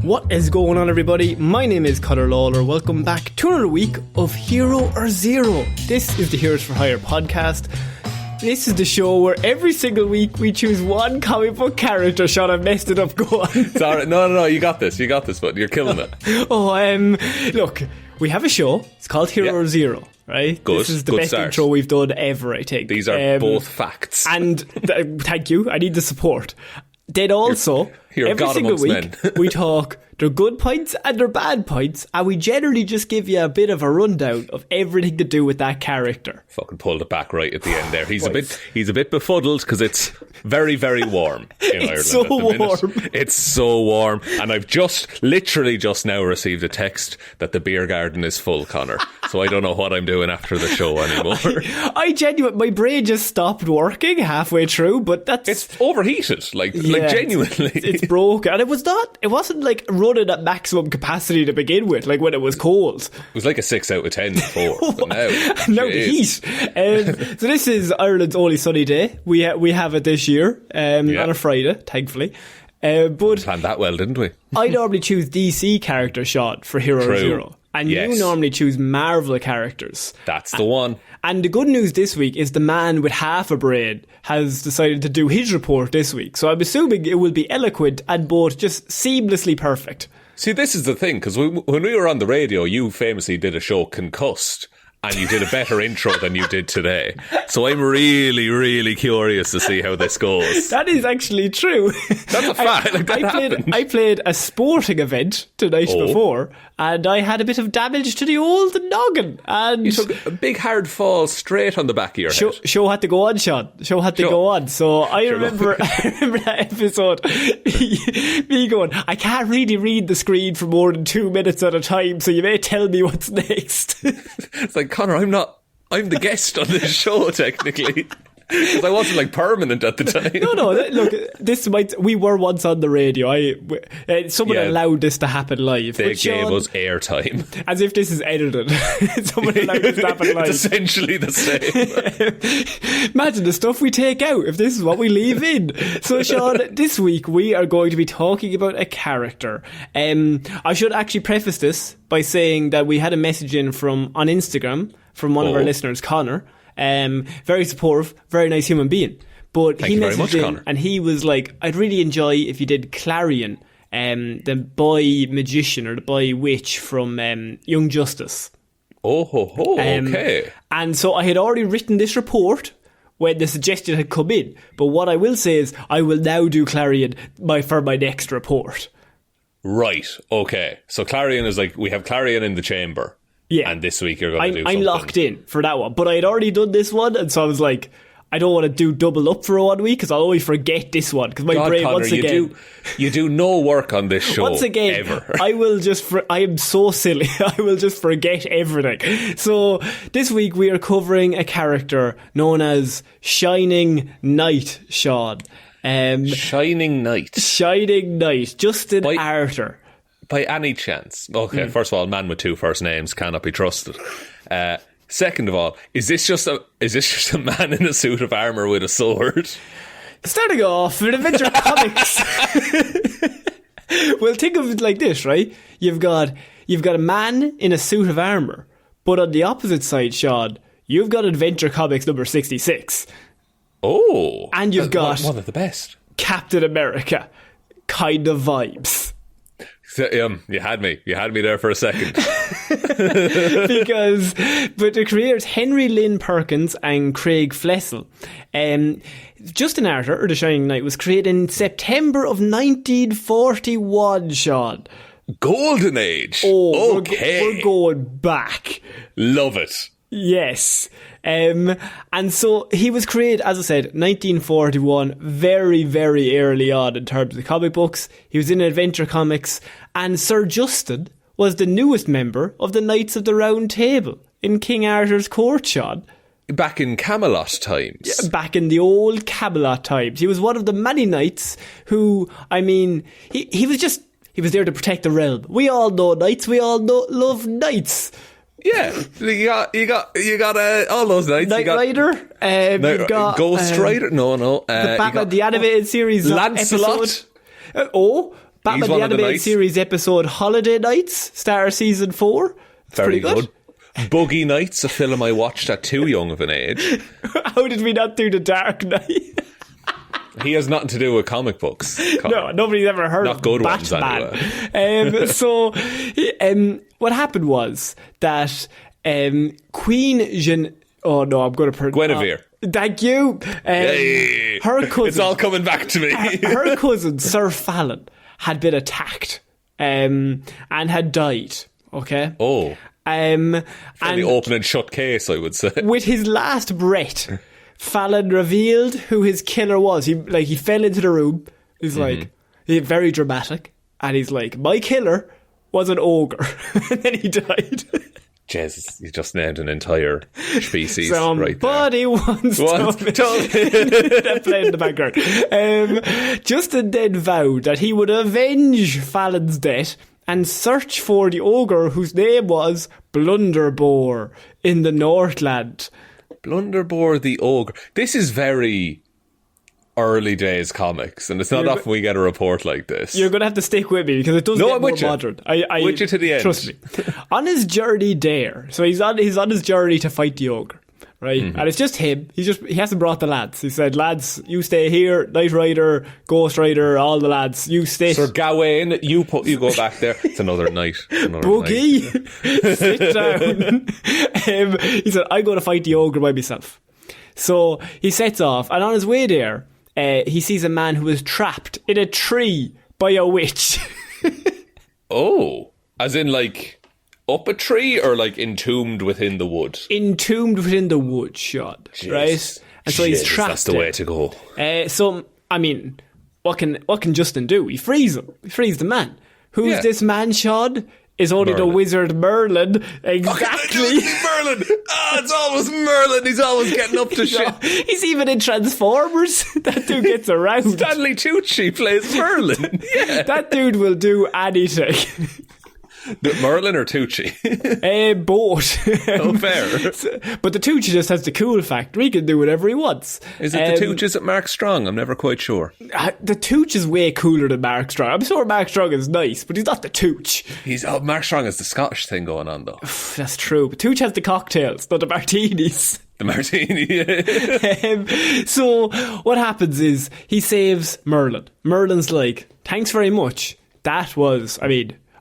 What is going on, everybody? My name is Conor Lawler. Welcome back to another week of Hero or Zero. This is the Heroes for Hire podcast. This is the show where every single week we choose one comic book character. Shaun, I've messed it up. Go on. Sorry, no, you got this, but you're killing it. Look, we have a show. It's called Hero or Zero, right? Good. This is the good best start. Intro we've done ever, I think. These are both facts. And thank you. I need the support. Then also, you're every God single week, men. we talk their good points and their bad points, and we generally just give you a bit of a rundown of everything to do with that character. Fucking pulled it back right at the end there. He's a bit befuddled because it's very, very warm in Ireland. So at the minute. warm. It's so warm, and I've literally just now received a text that the beer garden is full, Conor. So I don't know what I'm doing after the show anymore. I genuinely, my brain just stopped working halfway through, but it's overheated, like genuinely. It's broke, and it wasn't like running at maximum capacity to begin with, like when it was cold. It was like a 6 out of 10 before, but now the heat. So this is Ireland's only sunny day. We have it this year on a Friday, thankfully. But planned that well, didn't we? I normally choose DC character Shaun for Hero or Zero. And you normally choose Marvel characters. That's the one. And the good news this week is the man with half a brain has decided to do his report this week. So I'm assuming it will be eloquent and both just seamlessly perfect. See, this is the thing, because when we were on the radio, you famously did a show Concussed, and you did a better intro than you did today. So I'm really, really curious to see how this goes. That is actually true. That's a fact. I played a sporting event the night before, and I had a bit of damage to the old noggin. And you took a big hard fall straight on the back of your head. Show had to go on, Shaun. Show had to go on. So I remember that episode, me going, I can't really read the screen for more than 2 minutes at a time, so you may tell me what's next. It's like, Conor, I'm the guest on this show, technically. Because I wasn't permanent at the time. No, look, we were once on the radio. Someone allowed this to happen live. They gave us airtime. As if this is edited. Someone allowed this to happen live. It's essentially the same. Imagine the stuff we take out if this is what we leave in. So, Shaun, this week we are going to be talking about a character. I should actually preface this by saying that we had a message in on Instagram from one of our listeners, Conor. Very supportive, very nice human being. But he messaged in Conor. And he was like, I'd really enjoy if you did Clarion, the boy magician or the boy witch from Young Justice. Okay. And so I had already written this report when the suggestion had come in. But what I will say is I will now do Clarion for my next report. Right, okay. So Clarion is we have Clarion in the chamber. Yeah. And this week you're going to do something. I'm locked in for that one. But I had already done this one, and so I was like, I don't want to do double up for 1 week because I'll always forget this one. Because my brain, Conor, once again... You do no work on this show, once again, ever. I am so silly. I will just forget everything. So this week we are covering a character known as Shining Knight, Shaun. Shining Knight. Justin Arter. By any chance. Okay, first of all, man with 2 first names cannot be trusted. Second of all, is this just a man in a suit of armour with a sword? Starting off with Adventure Comics. Well, think of it like this, right? You've got a man in a suit of armour, but on the opposite side, Shaun, you've got Adventure Comics number 66. Oh. And you've got one of the best. Captain America kind of vibes. So, you had me there for a second. But the creators Henry Lynn Perkins and Craig Flessel, Justin Arter, or The Shining Knight, was created in September of 1941, Shaun. Golden Age. Oh, okay. We're going back. Love it. Yes. And so he was created, as I said, 1941, very, very early on in terms of the comic books. He was in Adventure Comics, and Sir Justin was the newest member of the Knights of the Round Table in King Arthur's court, Shaun. Back in Camelot times. Yeah, back in the old Camelot times. He was one of the many knights who, he was there to protect the realm. We all know knights, love knights. Yeah, you got all those knights. Knight Rider. You've got Ghost Rider. No. The Batman the animated series. Lancelot. Batman the one of the Animated knights. Series episode Holiday Nights, starter season 4. It's Very pretty good. Boogie Nights, a film I watched at too young of an age. How did we not do The Dark Knight? He has nothing to do with comic books. No, nobody's ever heard Not of good Batman. ones, anyway. So, what happened was that Queen Oh no, I'm going to... Guinevere. Thank you. Yay. Her cousin... It's all coming back to me. Her cousin, Sir Fallon, had been attacked and had died. Okay? Oh. And the open and shut case, I would say. with his last breath, Fallon revealed who his killer was. He fell into the room. He's very dramatic. And he's like, my killer was an ogre. And then he died. Jesus, you just named an entire species right there. Somebody once told me. That played in the background. Justin then vowed that he would avenge Fallon's death and search for the ogre whose name was Blunderbore in the Northland. Blunderbore the ogre. This is very early days comics, and it's not often we get a report like this. You're going to have to stick with me because it does get more modern. I with you to the end. Trust me. On his journey there, so he's on his journey to fight the ogre, right? And it's just him. He hasn't brought the lads. He said, lads, you stay here. Knight Rider, Ghost Rider, all the lads, you stay. Sir Gawain, you go back there. It's another night. Boogie, sit down. He said, I'm going to fight the ogre by myself. So he sets off, and on his way there, he sees a man who is trapped in a tree by a witch. Oh, as in like up a tree or like entombed within the wood? Entombed within the wood, Shaun. Right? And so he's trapped. That's the way to go. So, I mean, what can Justin do? He frees him. He frees the man. Who's this man, Shaun? Is only Merlin. the wizard Merlin. Exactly. Merlin. It's always Merlin. He's always getting up to shit. He's even in Transformers. That dude gets around. Stanley Tucci plays Merlin. Yeah. That dude will do anything. Merlin or Tucci? Both. Oh, fair. But the Tucci just has the cool factor. He can do whatever he wants. Is it the Tucci at Mark Strong? I'm never quite sure. The Tucci is way cooler than Mark Strong. I'm sure Mark Strong is nice, but he's not the Tucci. Mark Strong has the Scottish thing going on, though. That's true. But Tucci has the cocktails, not the martinis. The martini, yeah. So what happens is he saves Merlin. Merlin's like, thanks very much. That was,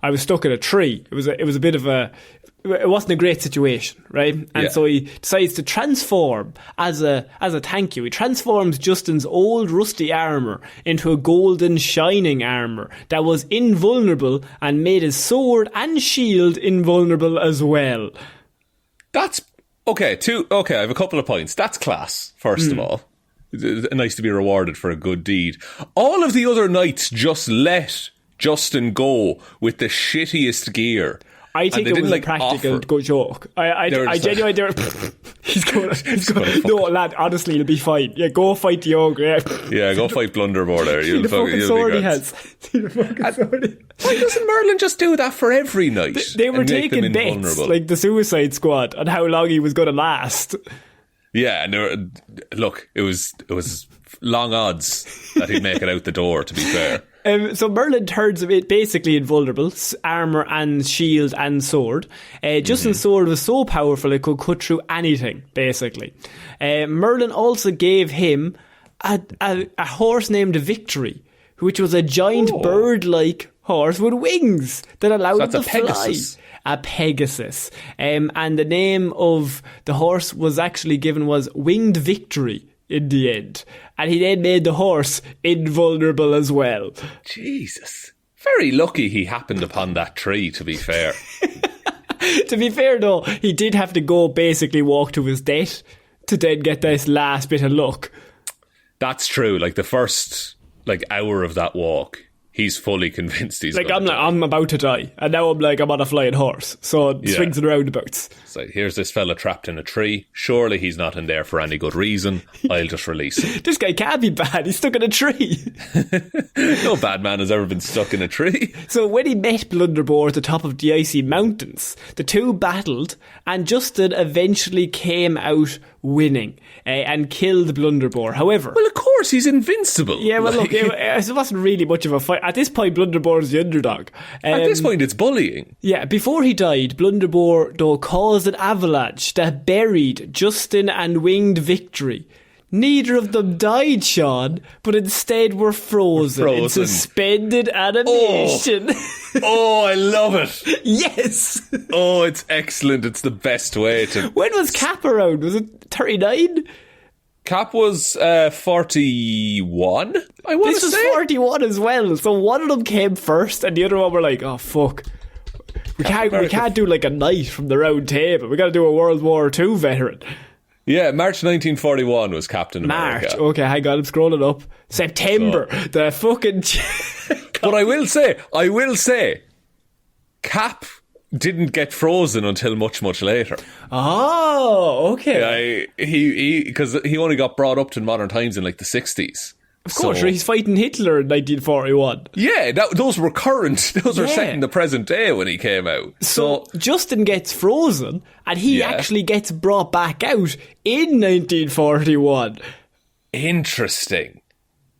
I was stuck in a tree. It was a bit of it wasn't a great situation, right? And so he decides to transform as a thank you. He transforms Justin's old rusty armour into a golden shining armour that was invulnerable and made his sword and shield invulnerable as well. That's okay. I have a couple of points. That's class, first of all. Nice to be rewarded for a good deed. All of the other knights just let Justin go with the shittiest gear. I think it was a practical good joke. I genuinely... He's going, no, lad, honestly, it'll be fine. Yeah, go fight the ogre. Yeah, go fight Blunderbore there. See the fucking sword he has. Why doesn't Merlin just do that for every night? They were taking bets, like the Suicide Squad, on how long he was going to last. Yeah, and look, it was long odds that he'd make it out the door, to be fair. So Merlin turns it basically invulnerable, armour and shield and sword. Justin's sword was so powerful it could cut through anything, basically. Merlin also gave him a horse named Victory, which was a giant bird-like horse with wings that allowed him to fly. A Pegasus. And the name of the horse was actually given was Winged Victory in the end. And he then made the horse invulnerable as well. Jesus. Very lucky he happened upon that tree, to be fair. To be fair, though, he did have to go basically walk to his death to then get this last bit of luck. That's true. Like the first hour of that walk, he's fully convinced he's I'm about to die, and now I'm on a flying horse, so swings and roundabouts. So here's this fella trapped in a tree. Surely he's not in there for any good reason. I'll just release him. This guy can't be bad. He's stuck in a tree. No bad man has ever been stuck in a tree. So when he met Blunderbore at the top of the icy mountains, the two battled, and Justin eventually came out winning and killed Blunderbore. However... Well, of course, he's invincible. Yeah, well, look, it wasn't really much of a fight. At this point, Blunderbore's the underdog. At this point, it's bullying. Yeah, before he died, Blunderbore, though, caused an avalanche that buried Justin and winged Victory. Neither of them died, Shaun, but instead were frozen. In suspended animation. Oh, I love it. Yes. Oh, it's excellent. It's the best way to... When was Cap around? Was it 39? Cap was 41, I want to say. This was 41 as well. So one of them came first and the other one were like, oh, fuck. We can't do like a knight from the round table. We got to do a World War II veteran. Yeah, March 1941 was Captain America. March. Okay, hang on, I'm scrolling up. September. So. The fucking... But I will say, Cap didn't get frozen until much, much later. Oh, okay. Because he only got brought up to modern times in like the 60s. Of course, he's fighting Hitler in 1941. Yeah, those were current. Those were set in the present day when he came out. So Justin gets frozen, and he actually gets brought back out in 1941. Interesting.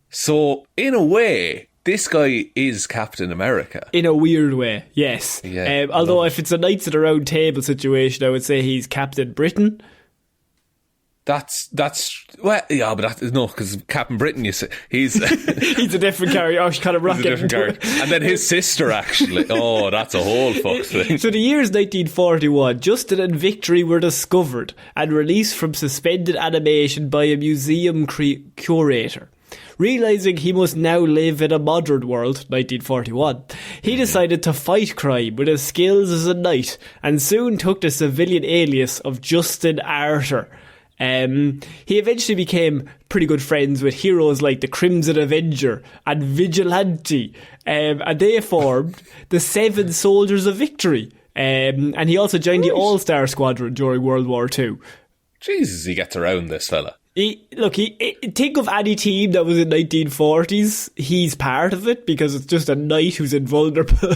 So, in a way, this guy is Captain America. In a weird way, yes. Yeah, although if it's a Knights of the Round Table situation, I would say he's Captain Britain. That's well, yeah, but because Captain Britain, you say he's he's a different character. Oh, she kind of rocket. He's a different character, and then his sister actually. Oh, that's a whole fuck thing. So the year is 1941. Justin and Victory were discovered and released from suspended animation by a museum curator. Realising he must now live in a modern world, 1941, he decided to fight crime with his skills as a knight and soon took the civilian alias of Justin Arthur. He eventually became pretty good friends with heroes like the Crimson Avenger and Vigilante, and they formed the Seven Soldiers of Victory. And he also joined the All-Star Squadron during World War II. Jesus, he gets around this fella. Think of any team that was in 1940s. He's part of it because it's just a knight who's invulnerable.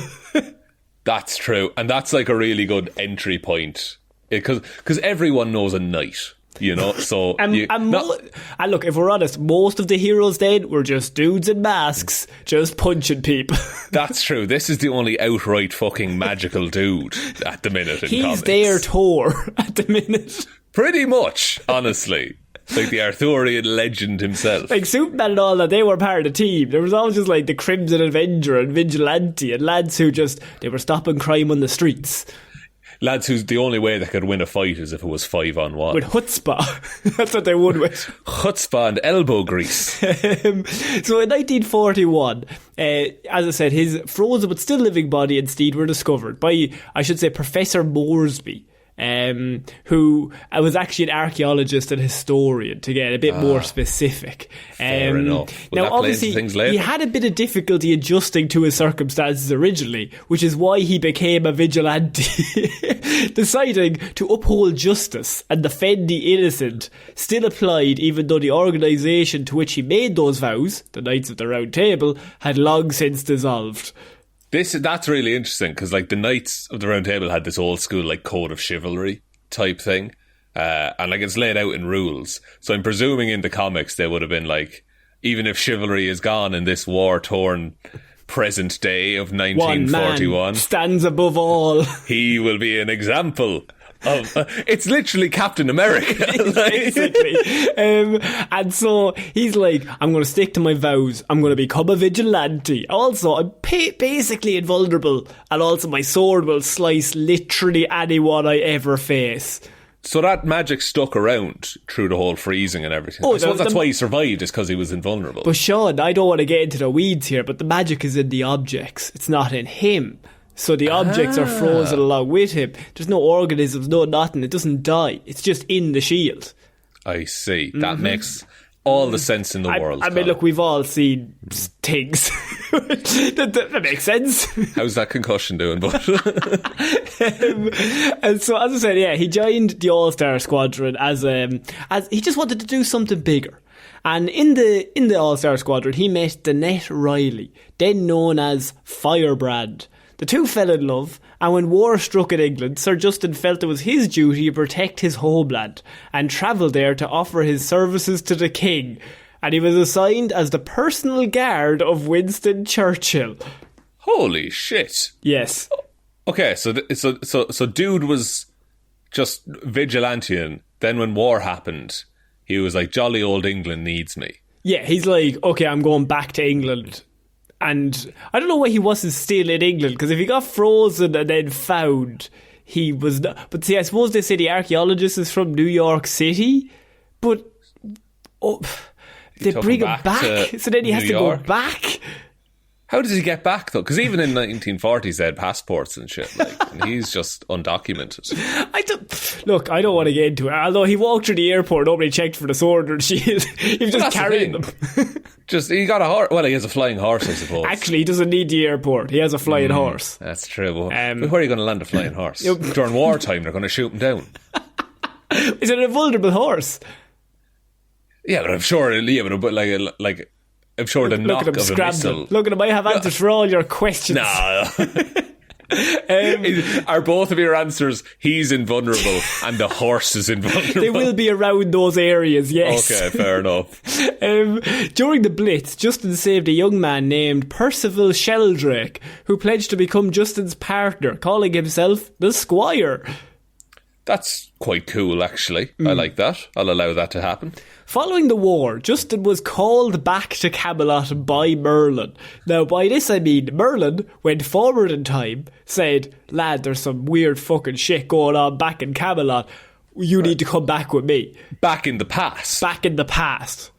That's true, and that's like a really good entry point because everyone knows a knight. You know, so... and look, if we're honest, most of the heroes then were just dudes in masks, just punching people. That's true. This is the only outright fucking magical dude at the minute in comics. He's their Thor at the minute. Pretty much, honestly. Like the Arthurian legend himself. Like Superman and all that, they were part of the team. There was always just like the Crimson Avenger and Vigilante and lads who they were stopping crime on the streets. Lads who's the only way they could win a fight is if it was 5-on-1. With chutzpah. That's what they won with. Chutzpah and elbow grease. So in 1941, as I said, his frozen but still living body and steed were discovered by, I should say, Professor Moresby. Who was actually an archaeologist and historian, to get a bit more specific. Fair enough. Now, obviously, he had a bit of difficulty adjusting to his circumstances originally, which is why he became a vigilante, deciding to uphold justice and defend the innocent. Still applied, even though the organisation to which he made those vows, the Knights of the Round Table, had long since dissolved. That's really interesting because like the Knights of the Round Table had this old school like code of chivalry type thing, and like it's laid out in rules. So I'm presuming in the comics they would have been like, even if chivalry is gone in this war-torn present day of 1941, one man stands above all. He will be an example. It's literally Captain America. Basically. And so he's like, I'm going to stick to my vows. I'm going to become a vigilante. Also, I'm basically invulnerable. And also my sword will slice literally anyone I ever face. So that magic stuck around through the whole freezing and everything. I suppose that's why he survived, is because he was invulnerable. But Shaun, I don't want to get into the weeds here, but the magic is in the objects. It's not in him. So the objects are frozen along with him. There's no organisms, no nothing. It doesn't die. It's just in the shield. I see. That makes all the sense in the world. I mean, look, we've all seen things. that makes sense. How's that concussion doing, bud? And so, as I said, yeah, he joined the All-Star Squadron as he just wanted to do something bigger. And in the All-Star Squadron, he met Danette Riley, then known as Firebrand. The two fell in love, and when war struck in England, Sir Justin felt it was his duty to protect his homeland and travelled there to offer his services to the king. And he was assigned as the personal guard of Winston Churchill. Holy shit. Yes. Okay, so dude was just vigilanteing. Then when war happened, he was like, jolly old England needs me. Yeah, he's like, okay, I'm going back to England. And I don't know why he wasn't still in England, because if he got frozen and then found, he was not. But see, I suppose they say the archaeologist is from New York City, but they bring him back, so then he has to go back. How does he get back, though? Because even in 1940s, they had passports and shit, like, and he's just undocumented. I don't want to get into it. Although he walked through the airport, nobody checked for the sword or shield. He was just carrying them. He got a horse. Well, he has a flying horse, I suppose. Actually, he doesn't need the airport. He has a flying horse. That's true. But where are you going to land a flying horse? During wartime, they're going to shoot him down. Is it a vulnerable horse? Yeah, but I'm sure. Yeah, but like I'm sure the knock of a missile. Look at him, I have answers for all your questions. No. Are both of your answers, he's invulnerable and the horse is invulnerable? They will be around those areas, yes. Okay, fair enough. During the Blitz, Justin saved a young man named Percival Sheldrake, who pledged to become Justin's partner, calling himself the Squire. That's quite cool, actually. I like that. I'll allow that to happen. Following the war, Justin was called back to Camelot by Merlin. Now, by this I mean Merlin went forward in time, said, lad, there's some weird fucking shit going on back in Camelot. You need to come back with me. Back in the past? Back in the past.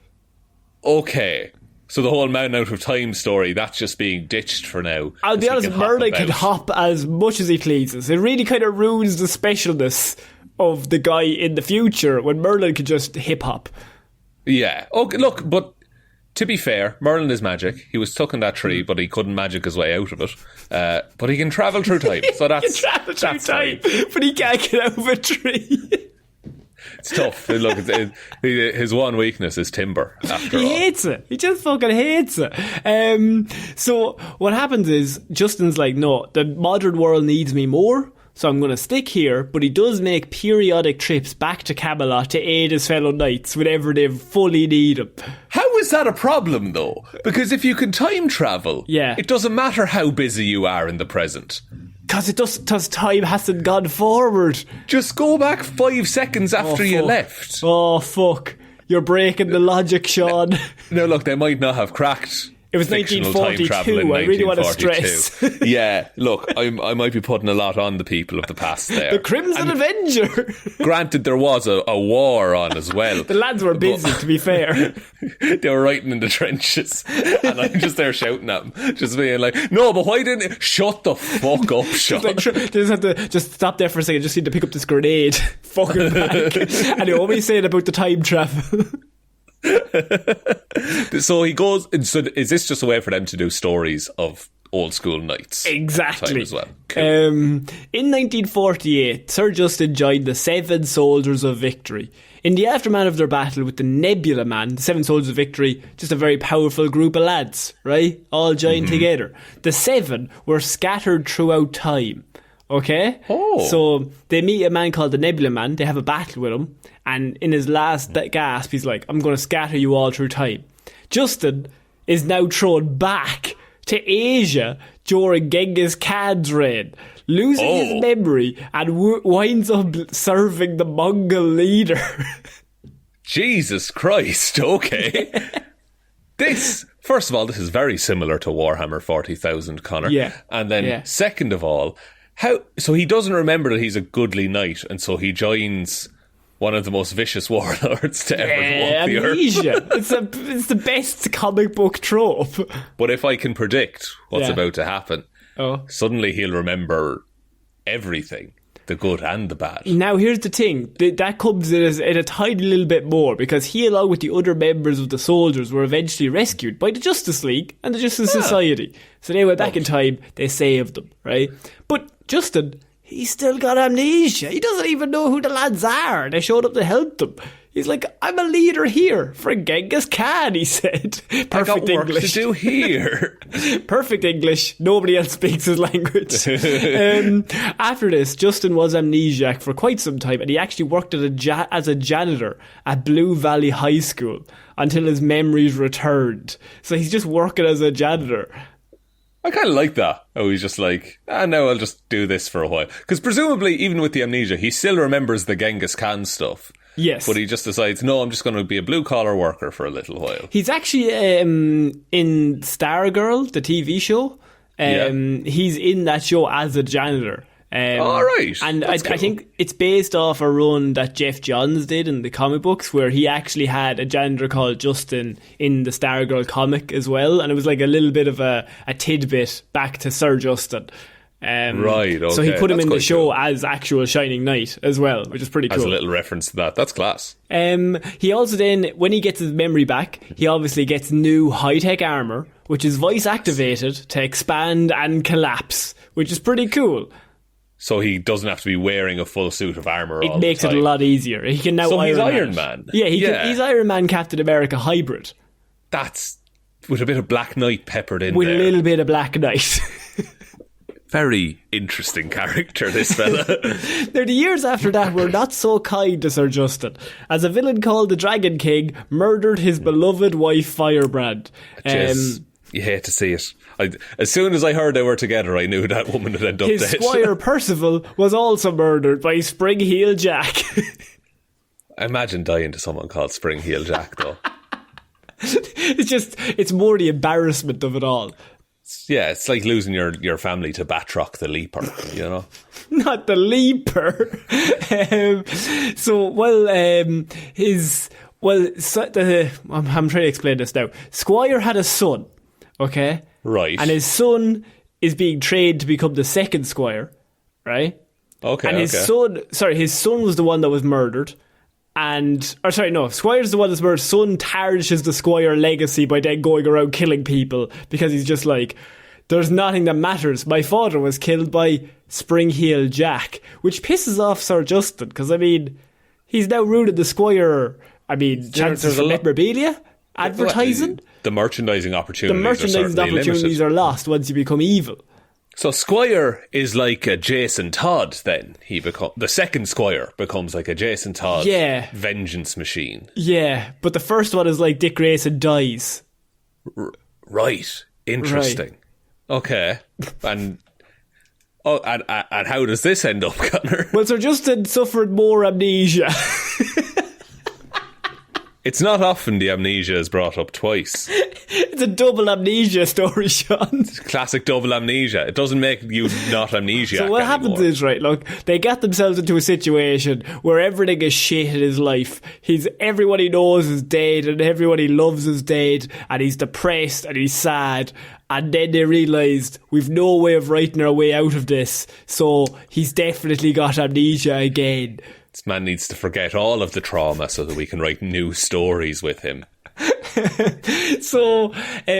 Okay. So the whole Man Out of Time story, that's just being ditched for now. I'll be honest, Merlin can hop as much as he pleases. It really kind of ruins the specialness of the guy in the future when Merlin could just hip hop. Yeah. Okay, look, but to be fair, Merlin is magic. He was stuck in that tree, but he couldn't magic his way out of it. But he can travel through time. So that's, he can travel through time, but he can't get out of a tree. It's tough. Look, his one weakness is timber, after all. He hates it. He just fucking hates it. So what happens is, Justin's like, no, the modern world needs me more, so I'm going to stick here, but he does make periodic trips back to Camelot to aid his fellow knights whenever they fully need him. How is that a problem, though? Because if you can time travel, it doesn't matter how busy you are in the present. Because time hasn't gone forward. Just go back 5 seconds after you left. Oh, fuck. You're breaking the logic, Shaun. No, look, they might not have cracked. It was 1942, I really want to stress. Yeah, look, I might be putting a lot on the people of the past there. The Crimson Avenger. Granted, there was a war on as well. The lads were busy, to be fair. They were writing in the trenches. And I'm just there shouting at them. Just being like, no, but why didn't it? Shut the fuck up, Shaun. They just have to just stop there for a second. Just need to pick up this grenade. Fucking back. And what were you saying about the time travel? So he goes. So is this just a way for them to do stories of old school knights? Exactly. As well. Cool. In 1948, Sir Justin joined the Seven Soldiers of Victory. In the aftermath of their battle with the Nebula Man, the Seven Soldiers of Victory, just a very powerful group of lads, right? All joined together. The Seven were scattered throughout time. Okay? Oh. So they meet a man called the Nebula Man. They have a battle with him. And in his last gasp, he's like, I'm going to scatter you all through time. Justin is now thrown back to Asia during Genghis Khan's reign, losing his memory and winds up serving the Mongol leader. Jesus Christ, okay. This, first of all, this is very similar to Warhammer 40,000, Connor. Yeah. And then second of all, so he doesn't remember that he's a goodly knight, and so he joins one of the most vicious warlords to ever walk the earth. It's the best comic book trope. But if I can predict what's about to happen, suddenly he'll remember everything, the good and the bad. Now, here's the thing. That comes in a tiny little bit more, because he, along with the other members of the soldiers, were eventually rescued by the Justice League and the Justice Society. So they went back in time, they saved them, right? But Justin, he's still got amnesia. He doesn't even know who the lads are. They showed up to help them. He's like, I'm a leader here for Genghis Khan, he said. Perfect I got work English. to do here. Perfect English. Nobody else speaks his language. After this, Justin was amnesiac for quite some time, and he actually worked as a janitor at Blue Valley High School until his memories returned. So he's just working as a janitor. I kind of like that. Oh, he's just like, no, I'll just do this for a while. Because presumably, even with the amnesia, he still remembers the Genghis Khan stuff. Yes. But he just decides, no, I'm just going to be a blue-collar worker for a little while. He's actually in Stargirl, the TV show. He's in that show as a janitor. All right. And I think it's based off a run that Jeff Johns did in the comic books, where he actually had a janitor called Justin in the Stargirl comic as well. And it was like a little bit of a tidbit back to Sir Justin. Right, okay. So he put him in the show cool. as actual Shining Knight as well, which is pretty cool. As a little reference to that. That's class. He also then, when he gets his memory back, he obviously gets new high-tech armour, which is voice-activated to expand and collapse, which is pretty cool. So he doesn't have to be wearing a full suit of armour all the time. It makes it a lot easier. He can now he's Iron Man. Yeah, he's Iron Man Captain America hybrid. That's with a bit of Black Knight peppered in with there. With a little bit of Black Knight. Very interesting character, this fella. Now, the years after that were not so kind to Sir Justin, as a villain called the Dragon King murdered his beloved wife Firebrand. You hate to see it. As soon as I heard they were together, I knew that woman would end up dead. His squire Percival was also murdered by Spring Heel Jack. Imagine dying to someone called Spring Heel Jack, though. It's more the embarrassment of it all. Yeah, it's like losing your family to Batroc the Leaper, you know? Not the Leaper. I'm trying to explain this now. Squire had a son, okay? Right. And his son is being trained to become the second Squire, right? Okay, and his son was the one that was murdered. Squire's the one that's murdered. Son tarnishes the Squire legacy by then going around killing people because he's just like, there's nothing that matters. My father was killed by Spring Heel Jack, which pisses off Sir Justin because, I mean, he's now ruined the Squire. I mean, chances for memorabilia, advertising. The merchandising opportunities are lost once you become evil. So Squire is like a Jason Todd then. The second Squire becomes like a Jason Todd vengeance machine. Yeah, but the first one is like Dick Grayson dies. Right. Interesting. Right. Okay. And how does this end up, Connor? Well, Sir Justin suffered more amnesia. It's not often the amnesia is brought up twice. It's a double amnesia story, Shaun. Classic double amnesia. It doesn't make you not amnesiac So what anymore. happens is, right, look, they get themselves into a situation where everything is shit in his life. Everyone he knows is dead and everyone he loves is dead, and he's depressed and he's sad. And then they realised we've no way of writing our way out of this, so he's definitely got amnesia again. This man needs to forget all of the trauma so that we can write new stories with him. So,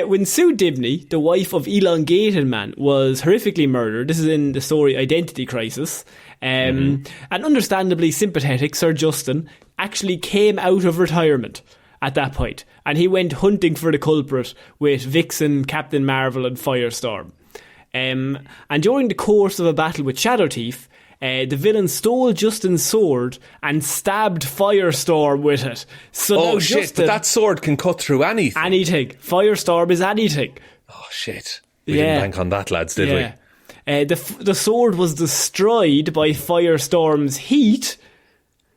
when Sue Dibney, the wife of Elongated Man, was horrifically murdered, this is in the story Identity Crisis, and understandably sympathetic Sir Justin actually came out of retirement at that point, and he went hunting for the culprit with Vixen, Captain Marvel and Firestorm. And during the course of a battle with Shadow Thief, the villain stole Justin's sword and stabbed Firestorm with it. So but that sword can cut through anything. Anything. Firestorm is anything. Oh, shit. We didn't bank on that, lads, did we? The sword was destroyed by Firestorm's heat,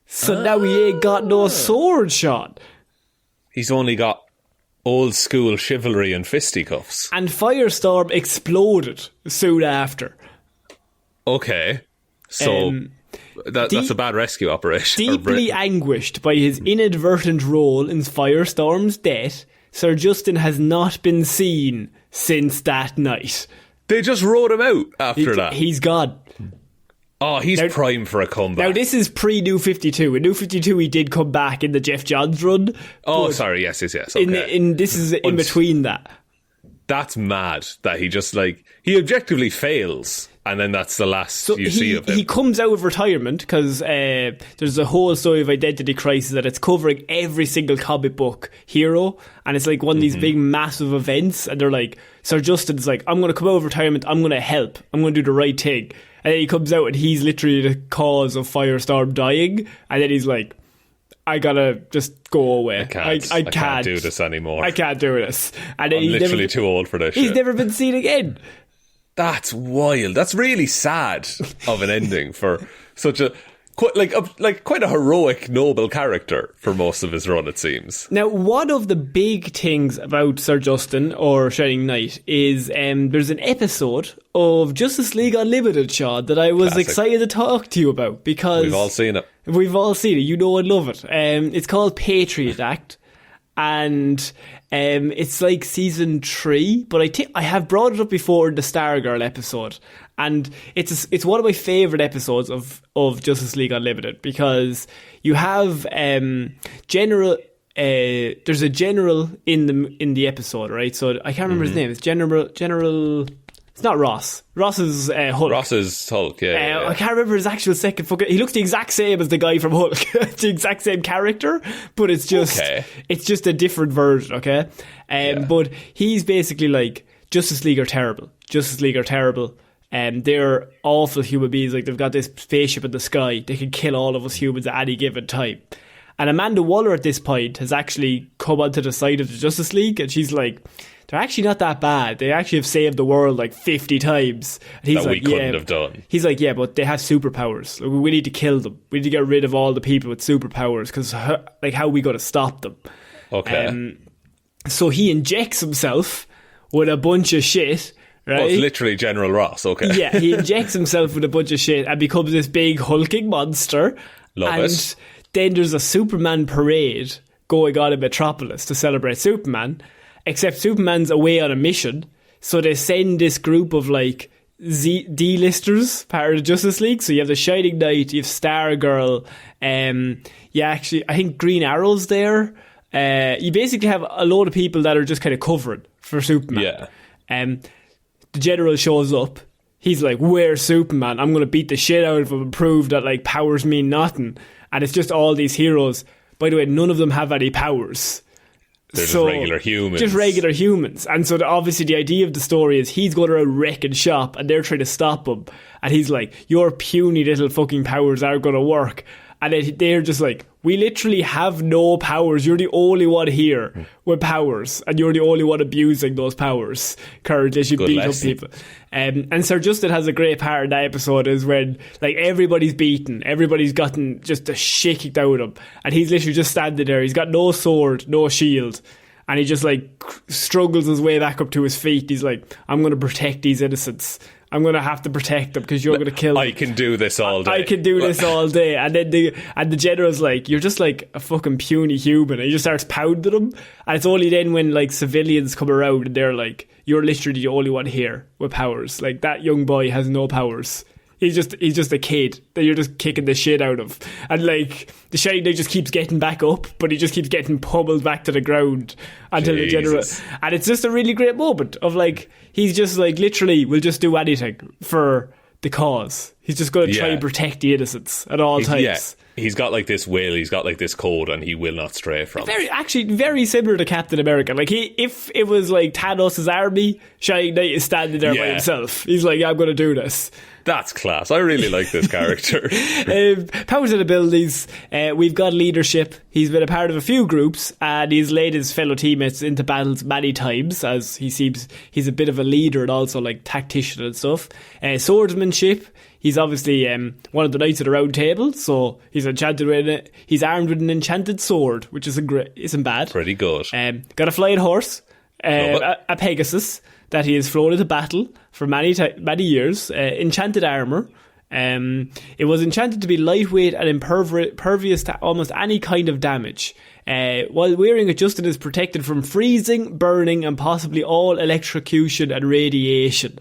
so now he ain't got no sword, Shaun. He's only got old school chivalry and fisticuffs. And Firestorm exploded soon after. Okay. So that's a bad rescue operation. Deeply anguished by his inadvertent role in Firestorm's death, Sir Justin has not been seen since that night. They just wrote him out after that. He's gone. Oh, he's prime for a comeback. Now, this is pre-New 52. In New 52, he did come back in the Jeff Johns run. Oh, sorry, yes. Okay. This is in between that. That's mad that he just, like, he objectively fails, and then that's the last you see of him. He comes out of retirement because there's a whole story of identity crisis that it's covering every single comic book hero, and it's like one of these big massive events, and they're like, Sir Justin's like, I'm going to come out of retirement, I'm going to help, I'm going to do the right thing. And then he comes out and he's literally the cause of Firestorm dying, and then he's like, I gotta just go away. I can't do this anymore. I can't do this. And then I'm literally too old for this He's shit. never been seen again. That's wild. That's really sad of an ending for such a quite a heroic, noble character for most of his run, it seems. Now, one of the big things about Sir Justin or Shining Knight is there's an episode of Justice League Unlimited, Shaun, that I was excited to talk to you about because we've all seen it. We've all seen it. You know and love it. It's called Patriot Act, and it's like season 3, but I think I have brought it up before in the Stargirl episode, and it's one of my favourite episodes of Justice League Unlimited because you have general. There's a general in the episode, right? So I can't remember his name. It's General. It's not Ross. Ross is Hulk. Ross is Hulk, yeah. I can't remember his actual second fucking... He looks the exact same as the guy from Hulk. It's the exact same character, but it's just it's just a different version, okay? But he's basically like, Justice League are terrible. Justice League are terrible. They're awful human beings. Like, they've got this spaceship in the sky. They can kill all of us humans at any given time. And Amanda Waller at this point has actually come onto the side of the Justice League, and she's like, they're actually not that bad. They actually have saved the world like 50 times. And he's that we couldn't have done. He's like, yeah, but they have superpowers. Like, we need to kill them. We need to get rid of all the people with superpowers because how are we going to stop them? Okay. So he injects himself with a bunch of shit. Right? Oh, it's literally General Ross, okay. Yeah, he injects himself with a bunch of shit and becomes this big hulking monster. Love it. Then there's a Superman parade going on in Metropolis to celebrate Superman, except Superman's away on a mission, so they send this group of like D-listers part of the Justice League. So you have the Shining Knight, you have Stargirl, I think Green Arrow's there. You basically have a load of people that are just kind of covering for Superman. Yeah. The General shows up. He's like, where's Superman? I'm going to beat the shit out of him and prove that like powers mean nothing. And it's just all these heroes. By the way, none of them have any powers. They're just regular humans. Just regular humans. And so obviously the idea of the story is he's going around wrecking shop and they're trying to stop him. And he's like, your puny little fucking powers aren't going to work. And then they're just like, we literally have no powers. You're the only one here with powers. And you're the only one abusing those powers currently as you beat up people. And Sir Justin has a great part in that episode is when like everybody's beaten. Everybody's gotten just the shit kicked out of him. And he's literally just standing there. He's got no sword, no shield. And he just like struggles his way back up to his feet. He's like, I'm going to protect these innocents. I'm going to have to protect them because you're going to kill them. I can do this all day. I can do this all day. And then the General's like, you're just like a fucking puny human. And he just starts pounding them. And it's only then when like civilians come around and they're like, you're literally the only one here with powers. Like, that young boy has no powers. He's just a kid that you're just kicking the shit out of. And like, the Shining Knight just keeps getting back up, but he just keeps getting pummeled back to the ground until the General. And it's just a really great moment of like, he's just like, literally will just do anything for the cause. He's just going to try and protect the innocents at all times. Yeah. He's got like this will, he's got like this code, and he will not stray from it. Very similar to Captain America. Like, if it was like Thanos' army, Shining Knight is standing there by himself. He's like, I'm going to do this. That's class. I really like this character. Powers and abilities. We've got leadership. He's been a part of a few groups, and he's led his fellow teammates into battles many times, as he seems he's a bit of a leader and also like tactician and stuff. Swordsmanship. He's obviously one of the Knights of the Round Table, so he's enchanted with it. He's armed with an enchanted sword, which isn't bad. Pretty good. Got a flying horse, a Pegasus that he has flown into battle for many years. Enchanted armour. It was enchanted to be lightweight and impervious to almost any kind of damage. While wearing it, Justin is protected from freezing, burning, and possibly all electrocution and radiation.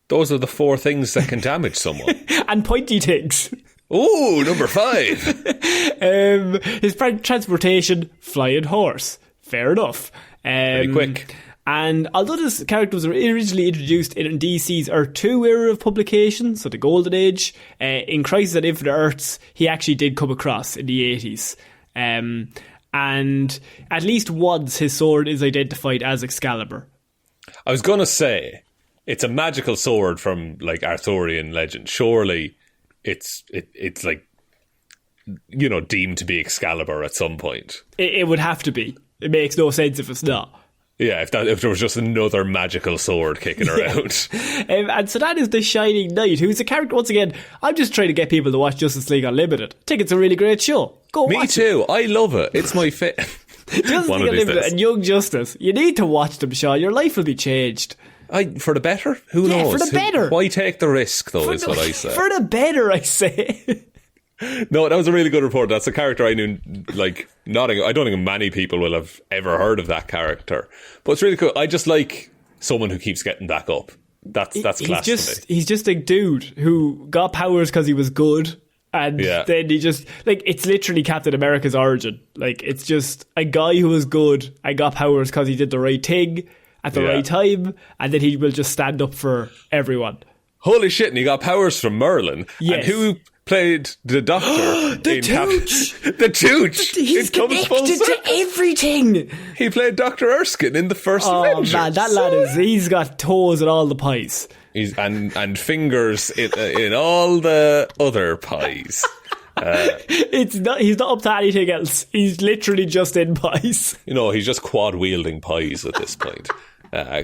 Those are the 4 things that can damage someone. And pointy things. Ooh, number 5. His transportation, flying horse. Fair enough. Pretty quick. And although this character was originally introduced in DC's Earth 2 era of publication, so the Golden Age, in Crisis on Infinite Earths, he actually did come across in the 80s. And at least once his sword is identified as Excalibur. I was going to say, it's a magical sword from like Arthurian legend. Surely it's like, you know, deemed to be Excalibur at some point. It would have to be. It makes no sense if it's not. Yeah, if there was just another magical sword kicking around. And so that is the Shining Knight, who's a character, once again, I'm just trying to get people to watch Justice League Unlimited. I think it's a really great show. Go watch it. Me too. I love it. It's my favorite. Justice League Unlimited and Young Justice. You need to watch them, Shaun. Your life will be changed. For the better? Who knows? For the better. Why take the risk, though, is what I say. For the better, I say. No, that was a really good report. That's a character I knew, like, I don't think many people will have ever heard of that character. But it's really cool. I just like someone who keeps getting back up. That's class to me. He's just a dude who got powers because he was good. And then he just, like, it's literally Captain America's origin. Like, it's just a guy who was good and got powers because he did the right thing at the right time. And then he will just stand up for everyone. Holy shit, and he got powers from Merlin. Yes. And who played the Doctor? The Tooch! The Tooch! He's connected to everything! He played Dr. Erskine in the first Avengers. Oh man, that lad he's got toes in all the pies. And fingers in all the other pies. He's not up to anything else. He's literally just in pies. You know, he's just quad-wielding pies at this point.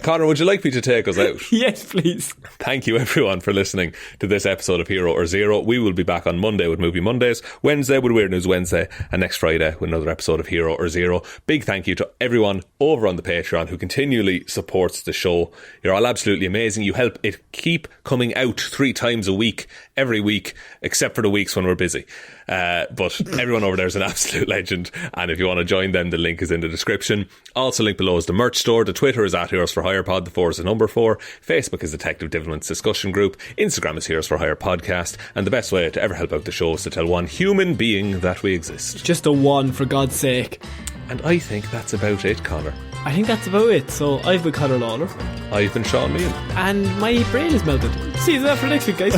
Connor, would you like me to take us out? Yes, please. Thank you, everyone, for listening to this episode of Hero or Zero. We will be back on Monday with Movie Mondays, Wednesday with Weird News Wednesday, and next Friday with another episode of Hero or Zero. Big thank you to everyone over on the Patreon who continually supports the show. You're all absolutely amazing. You help it keep coming out 3 times a week, every week, except for the weeks when we're busy. But everyone over there is an absolute legend, and if you want to join them, the link is in the description. Also, link below is the merch store. The Twitter is at Heroes for Hire Pod. The 4 is the number 4. Facebook is Detective Divilment's discussion group. Instagram is Heroes for Hire Podcast. And the best way to ever help out the show is to tell one human being that we exist. Just a one, for God's sake. And I think that's about it, Connor. I think that's about it. So I've been Connor Lawler. I've been Shaun Meehan. And my brain is melted. See you after next week, guys.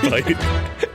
Bye.